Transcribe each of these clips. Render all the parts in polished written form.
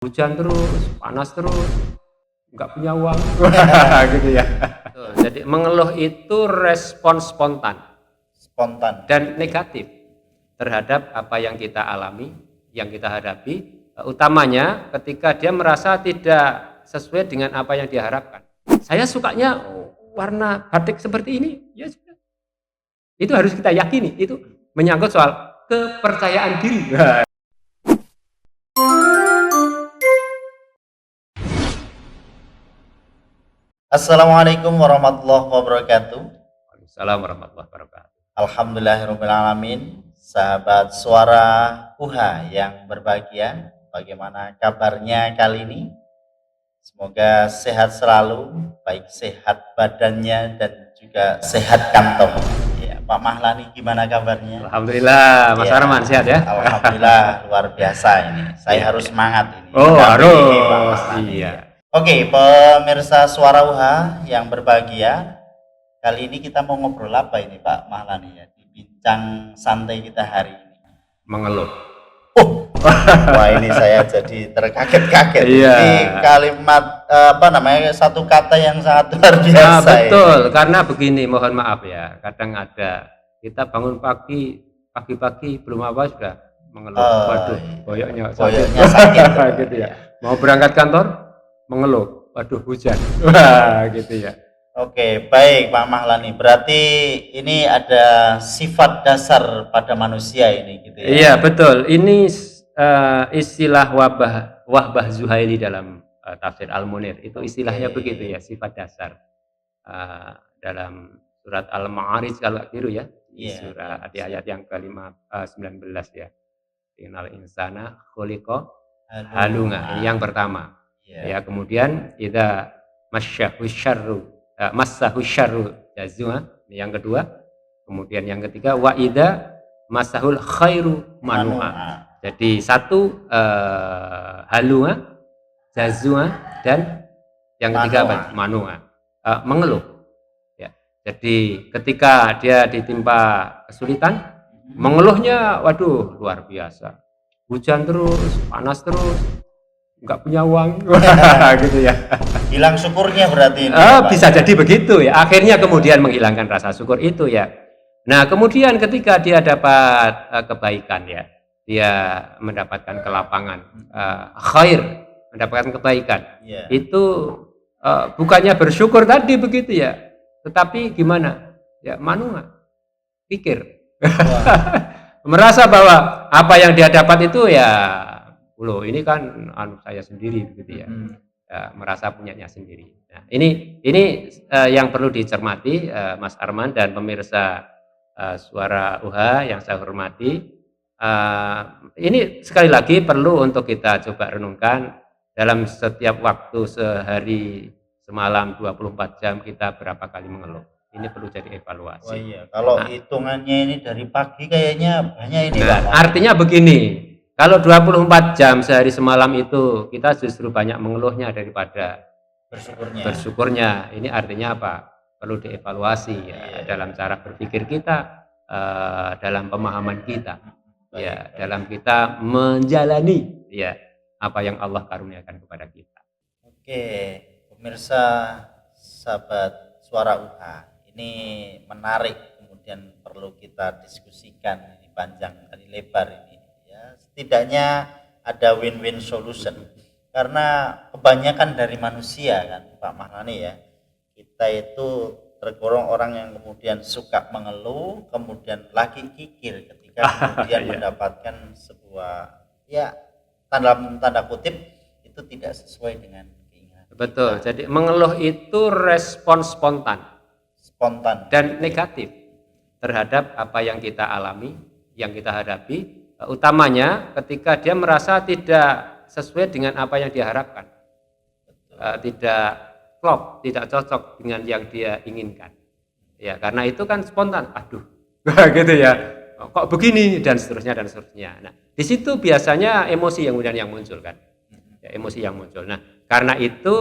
Hujan terus, panas terus, nggak punya uang, gitu ya. Jadi mengeluh itu respon spontan dan negatif terhadap apa yang kita alami, yang kita hadapi, utamanya ketika dia merasa tidak sesuai dengan apa yang diharapkan. Saya sukanya warna batik seperti ini, ya sudah. Itu harus kita yakini, itu menyangkut soal kepercayaan diri. Assalamualaikum warahmatullahi wabarakatuh. Waalaikumsalam warahmatullahi wabarakatuh. Alhamdulillahirrahmanirrahim. Sahabat suara UHA yang berbahagia, bagaimana kabarnya kali ini? Semoga sehat selalu, baik sehat badannya dan juga sehat kantong. Ya, Pak Mahlani gimana kabarnya? Alhamdulillah, Mas Ya, Arman sehat ya? Alhamdulillah luar biasa ini. Saya harus semangat ini. Oh, mendampingi Pak harus. Mahlani. Iya. Oke, pemirsa suara UHA yang berbahagia, kali ini kita mau ngobrol apa ini Pak Mahlani ya, di bincang santai kita hari ini? Mengeluh. Wah ini saya jadi terkaget-kaget. Iya. Ini kalimat satu kata yang sangat luar biasa. Betul, ini. Karena begini, mohon maaf ya, kadang ada kita bangun pagi-pagi belum apa sudah mengeluh. Waduh, boyoknya sakit. Gitu ya. Mau berangkat kantor mengeluh, waduh hujan. Wah, gitu ya. Oke, baik Pak Mahlani. Berarti ini ada sifat dasar pada manusia ini gitu ya. Iya, betul. Ini istilah Wahbah Zuhaili dalam tafsir Al-Munir. Itu istilahnya begitu ya, sifat dasar. Dalam surat Al-Ma'arij kalau keliru ya. Surat di ayat yang ke-19 ya. Innal insana khuliqa halunga. Ini yang pertama. Ya, kemudian idza massahu syarru jazua, yang kedua. Kemudian yang ketiga wa idza masahul khairu manua. Jadi satu halunga, jazua, dan yang ketiga apa? Manua. Mengeluh. Ya. Jadi ketika dia ditimpa kesulitan, mengeluhnya waduh luar biasa. Hujan terus, panas terus, nggak punya uang, gitu ya. Hilang syukurnya berarti ini. Bisa jadi begitu ya. Akhirnya kemudian menghilangkan rasa syukur itu ya. Nah kemudian ketika dia dapat kebaikan ya, dia mendapatkan kelapangan, khair, mendapatkan kebaikan, itu bukannya bersyukur tadi begitu ya, tetapi gimana? Ya manua, pikir, merasa bahwa apa yang dia dapat itu ya. Loh, ini kan saya sendiri begitu ya. Merasa punyanya sendiri. Nah, ini yang perlu dicermati Mas Arman dan pemirsa suara UHA yang saya hormati. Ini sekali lagi perlu untuk kita coba renungkan dalam setiap waktu sehari semalam 24 jam kita berapa kali mengeluh. Ini perlu jadi evaluasi. Oh iya, kalau hitungannya ini dari pagi kayaknya banyak ini. Artinya begini. Kalau 24 jam sehari semalam itu kita justru banyak mengeluhnya daripada bersyukurnya. Ini artinya apa? Perlu dievaluasi ya, dalam cara berpikir kita, dalam pemahaman kita, ya, dalam kita menjalani ya apa yang Allah karuniakan kepada kita. Oke, pemirsa sahabat suara UHA, ini menarik, kemudian perlu kita diskusikan ini panjang kali lebar ini. Setidaknya ada win-win solution karena kebanyakan dari manusia kan Pak Mahlani ya, kita itu tergolong orang yang kemudian suka mengeluh, kemudian lagi kikir ketika kemudian mendapatkan sebuah ya tanda kutip itu tidak sesuai dengan keinginan. Betul. Jadi mengeluh itu respon spontan dan negatif terhadap apa yang kita alami, yang kita hadapi. Utamanya ketika dia merasa tidak sesuai dengan apa yang diharapkan, tidak klop, tidak cocok dengan yang dia inginkan. Ya, karena itu kan spontan, aduh, gitu ya, kok begini dan seterusnya dan seterusnya. Nah, di situ biasanya emosi yang kemudian yang muncul kan, ya, emosi yang muncul. Nah, karena itu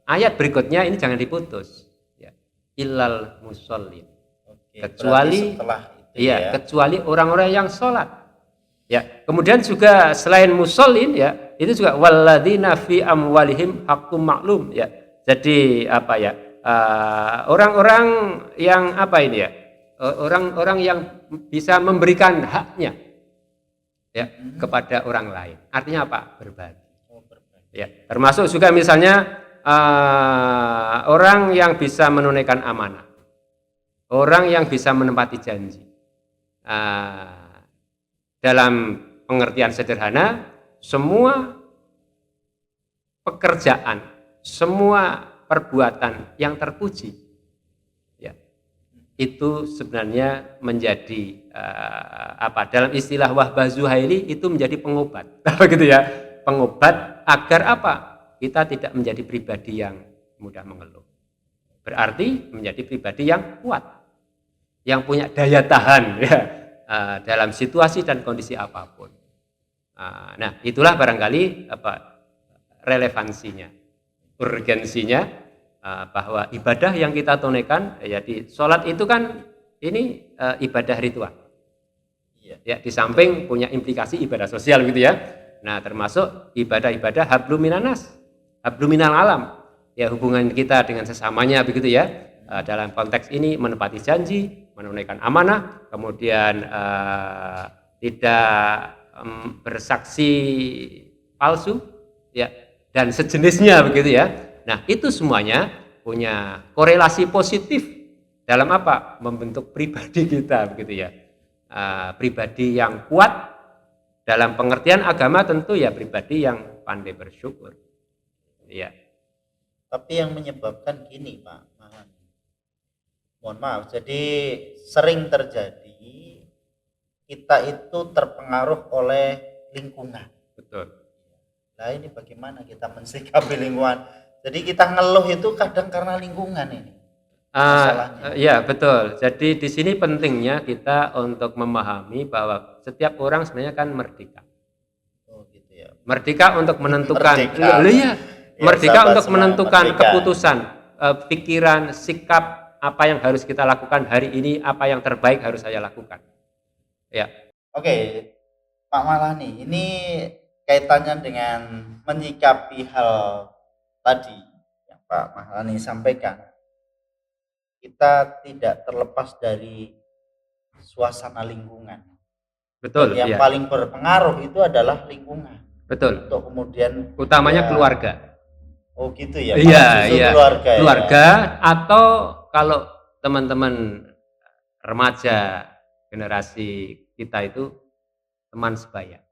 ayat berikutnya ini jangan diputus, ya, illal musallin, kecuali. Kecuali orang-orang yang sholat. Ya, kemudian juga selain musallin ya, itu juga walladzina fi amwalihim haqqum ma'lum ya. Jadi apa ya? Orang-orang yang apa ini ya? Orang-orang yang bisa memberikan haknya ya kepada orang lain. Artinya apa? Berbagi. Oh, berbagi. Ya, termasuk juga misalnya orang yang bisa menunaikan amanah, orang yang bisa menepati janji. Dalam pengertian sederhana, semua pekerjaan, semua perbuatan yang terpuji, ya, itu sebenarnya menjadi apa? Dalam istilah Wahbah Zuhaili itu menjadi pengobat, begitu ya, pengobat agar apa? Kita tidak menjadi pribadi yang mudah mengeluh. Berarti menjadi pribadi yang kuat, yang punya daya tahan, ya. Dalam situasi dan kondisi apapun. Nah, itulah barangkali apa relevansinya, urgensinya bahwa ibadah yang kita tunaikan, jadi sholat itu kan ini ibadah ritual. Ya, di samping punya implikasi ibadah sosial gitu ya. Nah, termasuk ibadah-ibadah habluminanas, habluminal alam. Ya, hubungan kita dengan sesamanya begitu ya. Dalam konteks ini menepati janji, menunaikan amanah, kemudian tidak bersaksi palsu, ya, dan sejenisnya begitu ya. Nah, itu semuanya punya korelasi positif dalam apa? Membentuk pribadi kita begitu ya. Pribadi yang kuat dalam pengertian agama tentu ya pribadi yang pandai bersyukur. Ya. Tapi yang menyebabkan gini Pak, mohon maaf, jadi sering terjadi kita itu terpengaruh oleh lingkungan. Betul. Nah ini bagaimana kita mensikapi lingkungan? Jadi kita ngeluh itu kadang karena lingkungan ini. Ya betul. Jadi di sini pentingnya kita untuk memahami bahwa setiap orang sebenarnya kan merdeka. Oh gitu ya. Merdeka untuk menentukan. Merdeka. Merdeka untuk menentukan keputusan, pikiran, sikap apa yang harus kita lakukan hari ini, apa yang terbaik harus saya lakukan. Ya. Oke, Pak Maulani, ini kaitannya dengan menyikapi hal tadi yang Pak Maulani sampaikan. Kita tidak terlepas dari suasana lingkungan. Betul. Dan yang paling berpengaruh itu adalah lingkungan. Betul. Untuk kemudian utamanya keluarga. Oh gitu ya. Iya. Keluarga. Keluarga ya. Atau kalau teman-teman remaja generasi kita itu teman sebaya,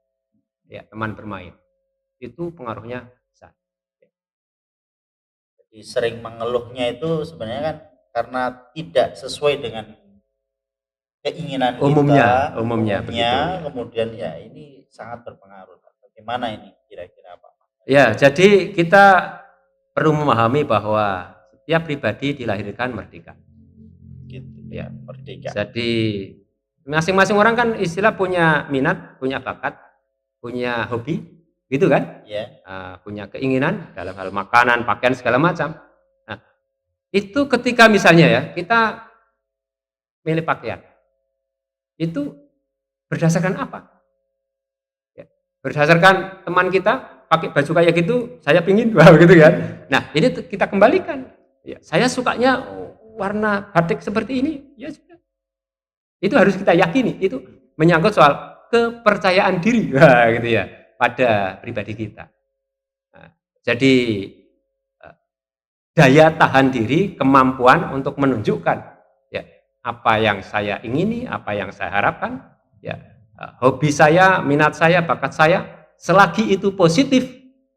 ya, teman bermain, itu pengaruhnya besar. Jadi sering mengeluhnya itu sebenarnya kan karena tidak sesuai dengan keinginan umumnya begitu. Kemudian ya ini sangat berpengaruh. Bagaimana ini kira-kira Pak? Ya, jadi kita perlu memahami bahwa setiap pribadi dilahirkan merdeka. Gitu ya, merdeka. Jadi masing-masing orang kan istilah punya minat, punya bakat, punya hobi, gitu kan? Ya. Punya keinginan dalam hal makanan, pakaian segala macam. Nah, itu ketika misalnya ya kita milih pakaian, itu berdasarkan apa? Ya, berdasarkan teman kita pakai baju kayak gitu, saya pingin, wah gitu kan. Nah, ini kita kembalikan. Ya, saya sukanya warna batik seperti ini, ya sudah. Itu harus kita yakini. Itu menyangkut soal kepercayaan diri, wah gitu ya, pada pribadi kita. Nah, jadi daya tahan diri, kemampuan untuk menunjukkan ya apa yang saya ingini, apa yang saya harapkan, ya hobi saya, minat saya, bakat saya, selagi itu positif,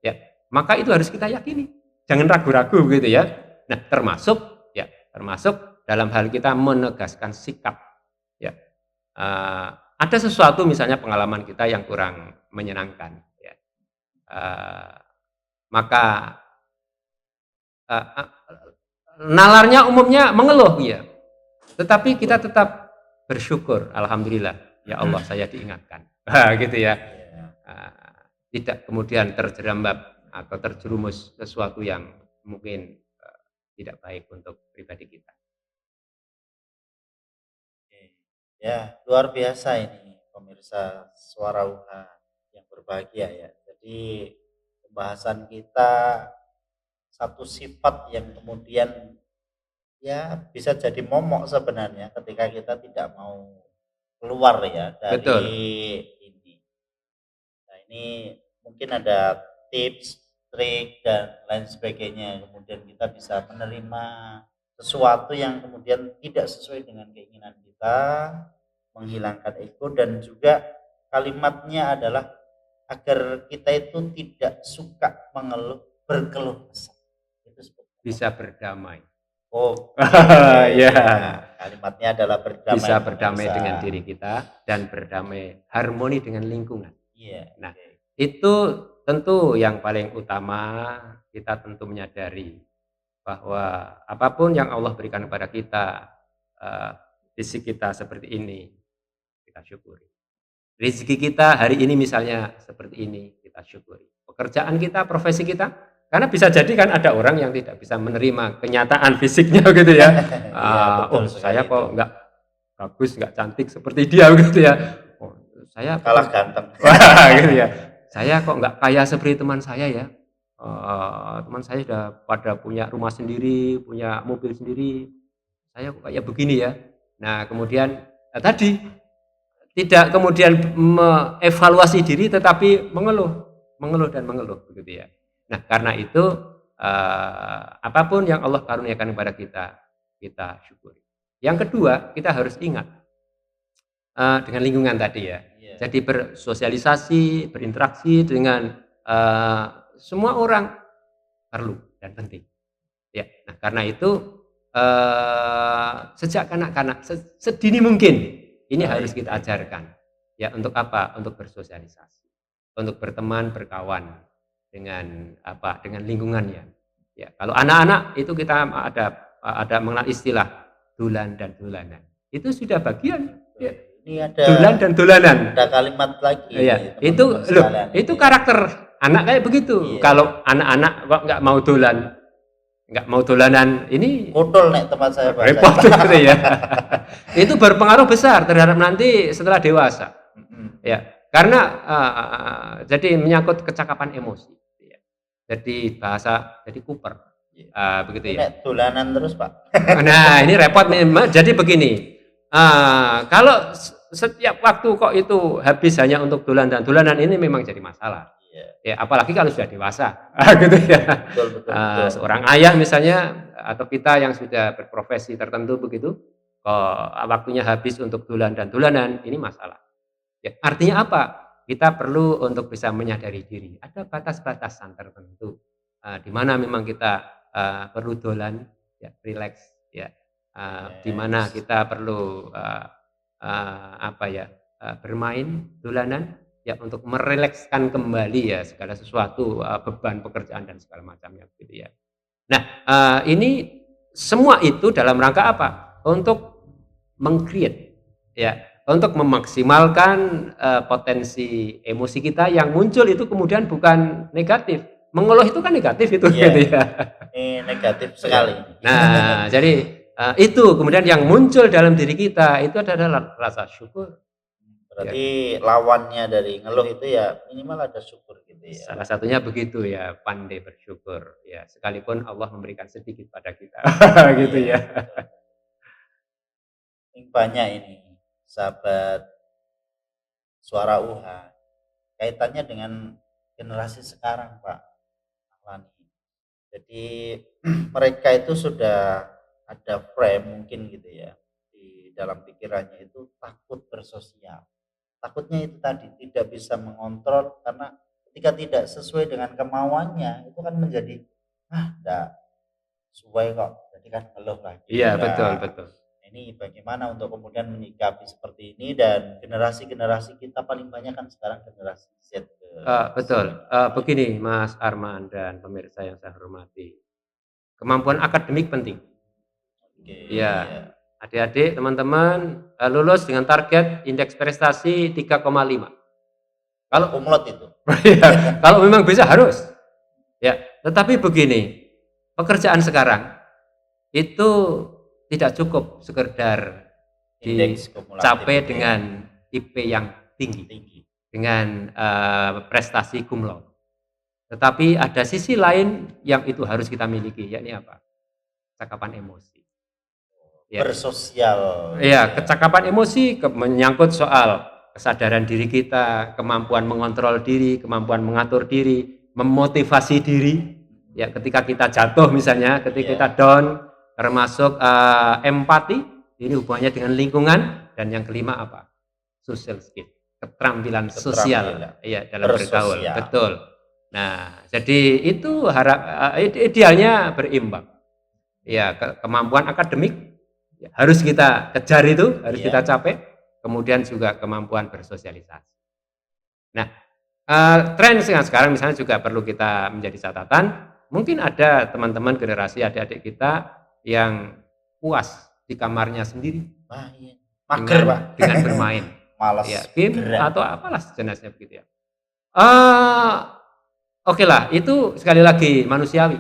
ya maka itu harus kita yakini, jangan ragu-ragu gitu ya. Nah termasuk dalam hal kita menegaskan sikap, ya ada sesuatu misalnya pengalaman kita yang kurang menyenangkan, ya maka nalarnya umumnya mengeluh ya, tetapi kita tetap bersyukur, alhamdulillah ya Allah saya diingatkan, gitu ya. Tidak kemudian terjerembab atau terjerumus sesuatu yang mungkin tidak baik untuk pribadi kita. Ya luar biasa ini pemirsa Suara UHA yang berbahagia ya. Jadi pembahasan kita satu sifat yang kemudian ya bisa jadi momok sebenarnya ketika kita tidak mau keluar ya Betul. dari ini. Nah, ini mungkin ada tips, trik dan lain sebagainya. Kemudian kita bisa menerima sesuatu yang kemudian tidak sesuai dengan keinginan kita, menghilangkan ego dan juga kalimatnya adalah agar kita itu tidak suka mengeluh, berkeluh kesah. Itu sebetulnya. Bisa berdamai. Oke. Ya. Kalimatnya adalah berdamai. Bisa berdamai pemirsa. dengan diri kita dan berdamai harmoni dengan lingkungan. Iya. Nah, oke. itu tentu yang paling utama kita tentu menyadari bahwa apapun yang Allah berikan kepada kita, fisik kita seperti ini, kita syukuri. Rezeki kita hari ini misalnya seperti ini, kita syukuri. Pekerjaan kita, profesi kita, karena bisa jadi kan ada orang yang tidak bisa menerima kenyataan fisiknya gitu ya. Iya, betul sekali Saya kok itu. nggak bagus, nggak cantik seperti dia gitu ya. Oh, saya Kalah ganteng. Wah, gitu ya. Saya kok nggak kaya seperti teman saya ya. Teman saya sudah pada punya rumah sendiri, punya mobil sendiri. Saya kok kayak begini ya. Nah, kemudian tadi tidak kemudian mengevaluasi diri tetapi mengeluh dan mengeluh begitu ya. Nah, karena itu apapun yang Allah karuniakan kepada kita, kita syukuri. Yang kedua, kita harus ingat dengan lingkungan tadi ya. Iya. Jadi bersosialisasi, berinteraksi dengan semua orang perlu dan penting. Ya, nah karena itu sejak kanak-kanak sedini mungkin ini harus kita ajarkan. Ya, untuk apa? Untuk bersosialisasi, untuk berteman, berkawan dengan apa? Dengan lingkungannya. Ya, kalau anak-anak itu kita ada mengenal istilah dulan dan dolanan. Itu sudah bagian. Ya. Ini ada Dulan dan dolanan. Ada kalimat lagi. Ya, nih, itu teman-teman loh, sekalian. itu karakter anak kayak begitu. Iya. Kalau anak-anak kok nggak mau dolan, nggak mau dolanan, ini Kutul nek tempat saya bahasa. repot gitu ya. Itu berpengaruh besar terhadap nanti setelah dewasa. Ya, karena jadi menyangkut kecakapan emosi. Ya. Jadi bahasa jadi kuper. Begitu ya. Nek dolanan terus, Pak. Nah, ini repot nih. Jadi begini. Kalau setiap waktu kok itu habis hanya untuk dolan dan dolanan, ini memang jadi masalah. Iya. Ya, apalagi kalau sudah dewasa, gitu ya. Betul. Seorang ayah misalnya atau kita yang sudah berprofesi tertentu begitu, kok waktunya habis untuk dolan dan dolanan, ini masalah. Ya, artinya apa? Kita perlu untuk bisa menyadari diri. Ada batas-batasan tertentu di mana memang kita perlu dolan, ya, relax, ya. Di mana kita perlu bermain dolanan ya untuk merelekskan kembali ya segala sesuatu beban pekerjaan dan segala macamnya gitu ya. Nah, ini semua itu dalam rangka apa? Untuk meng-create ya, untuk memaksimalkan potensi emosi kita yang muncul itu kemudian bukan negatif. Mengeluh itu kan negatif itu Iya. gitu ya. Ini negatif sekali. Nah, jadi itu kemudian yang muncul dalam diri kita itu adalah rasa syukur. Berarti lawannya dari ngeluh itu ya minimal ada syukur gitu ya. Salah satunya begitu ya, pandai bersyukur ya, sekalipun Allah memberikan sedikit pada kita. Gitu ya. Ini banyak ini sahabat Suara UHA kaitannya dengan generasi sekarang, Pak Ahlani. Jadi mereka itu sudah ada frame mungkin gitu ya di dalam pikirannya itu takut bersosial. Takutnya itu tadi tidak bisa mengontrol karena ketika tidak sesuai dengan kemauannya itu kan menjadi enggak sesuai kok, jadi kan ngeluh lagi. Iya, Nah, betul. ini bagaimana untuk kemudian menyikapi seperti ini dan generasi-generasi kita paling banyak kan sekarang generasi Z. Betul. Begini Mas Arman dan pemirsa yang saya hormati. Kemampuan akademik penting. Oke, Ya. Adik-adik, teman-teman lulus dengan target indeks prestasi 3,5. Kalau kumlot itu. Ya, kalau memang bisa harus. Ya, tetapi begini, pekerjaan sekarang itu tidak cukup sekedar Indeks kumulatif dicapai itu ya. dengan IP yang tinggi tinggi. dengan prestasi cum laude. Tetapi ada sisi lain yang itu harus kita miliki, yakni apa? Kecakapan emosi. Ya. Bersosial. Ya, kecakapan emosi menyangkut soal kesadaran diri kita, kemampuan mengontrol diri, kemampuan mengatur diri, memotivasi diri. Ya, ketika kita jatuh misalnya, ketika kita down, termasuk empati, ini hubungannya dengan lingkungan, dan yang kelima apa? Social skill, keterampilan sosial, ya dalam bergaul. Betul. Nah, jadi itu idealnya berimbang. Ya, kemampuan akademik ya, harus kita kejar itu, harus kita capai. Kemudian juga kemampuan bersosialisasi. Nah, tren sekarang misalnya juga perlu kita menjadi catatan. Mungkin ada teman-teman generasi adik-adik kita yang puas di kamarnya sendiri, mager Pak, dengan bermain, malas ya, game gerak. atau apalah sejenisnya begitu ya. Oke lah, itu sekali lagi manusiawi.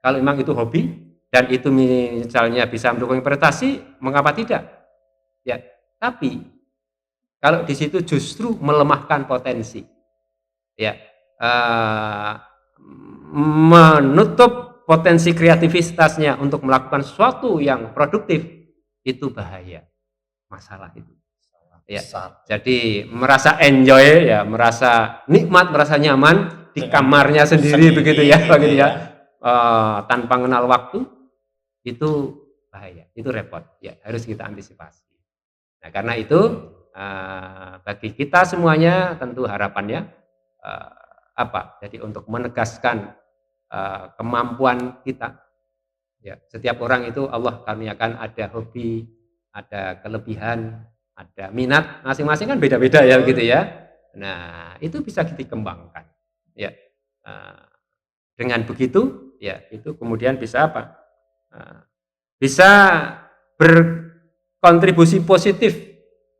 Kalau memang itu hobi dan itu misalnya bisa mendukung prestasi, mengapa tidak? Ya, tapi kalau di situ justru melemahkan potensi, ya, menutup potensi kreativitasnya untuk melakukan sesuatu yang produktif, itu bahaya, masalah itu. Ya, jadi merasa enjoy ya, merasa nikmat, merasa nyaman di kamarnya sendiri begitu ya, begitu ya, tanpa kenal waktu, itu bahaya, itu repot ya, harus kita antisipasi. Nah, karena itu bagi kita semuanya tentu harapannya apa? Jadi untuk menegaskan kemampuan kita, ya, setiap orang itu Allah karuniakan ada hobi, ada kelebihan, ada minat, masing-masing kan beda-beda ya gitu ya. Nah, itu bisa dikembangkan. Ya. Dengan begitu, ya, itu kemudian bisa apa? Bisa berkontribusi positif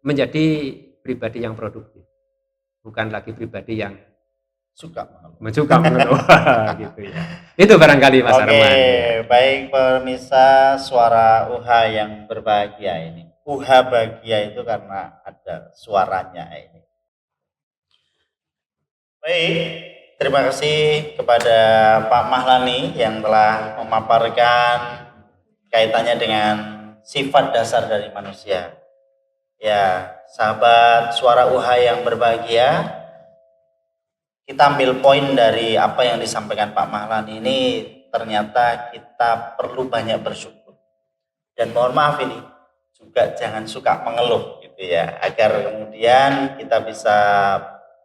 menjadi pribadi yang produktif. Bukan lagi pribadi yang suka mengeluh gitu ya. Itu barangkali Mas Arman. Oke, baik pemirsa Suara UHA yang berbahagia ini. UHA bahagia itu karena ada suaranya ini. Baik, terima kasih kepada Pak Mahlani yang telah memaparkan kaitannya dengan sifat dasar dari manusia. Ya, sahabat Suara UHA yang berbahagia, kita ambil poin dari apa yang disampaikan Pak Mahlani ini, ternyata kita perlu banyak bersyukur. Dan mohon maaf ini, juga jangan suka mengeluh gitu ya, agar kemudian kita bisa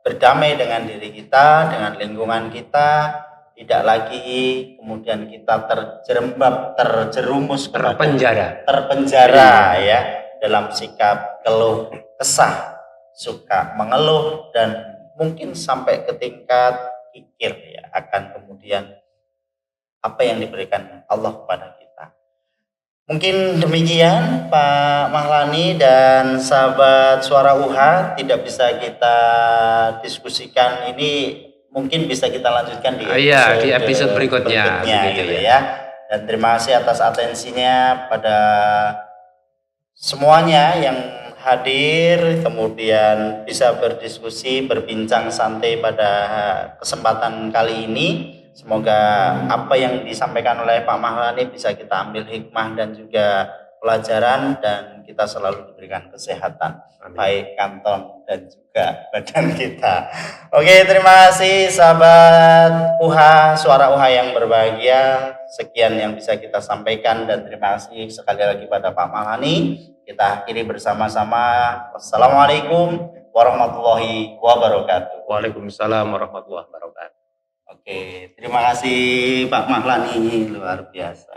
berdamai dengan diri kita, dengan lingkungan kita, tidak lagi kemudian kita terjerumus terpenjara ya dalam sikap keluh kesah, suka mengeluh, dan mungkin sampai ke tingkat kikir ya akan kemudian apa yang diberikan Allah kepada kita. Mungkin demikian Pak Mahlani dan sahabat Suara UHA, tidak bisa kita diskusikan ini, mungkin bisa kita lanjutkan di episode berikutnya gitu ya. Dan terima kasih atas atensinya pada semuanya yang hadir, kemudian bisa berdiskusi, berbincang santai pada kesempatan kali ini. Semoga apa yang disampaikan oleh Pak Mahlani bisa kita ambil hikmah dan juga pelajaran, dan kita selalu diberikan kesehatan. Amin. Baik kantong dan juga badan kita. Oke, terima kasih sahabat UHA, Suara UHA yang berbahagia. Sekian yang bisa kita sampaikan, dan terima kasih sekali lagi pada Pak Mahlani. Kita akhiri bersama-sama. Wassalamualaikum warahmatullahi wabarakatuh. Waalaikumsalam warahmatullahi wabarakatuh. Oke, terima kasih Pak Mahlani, luar biasa.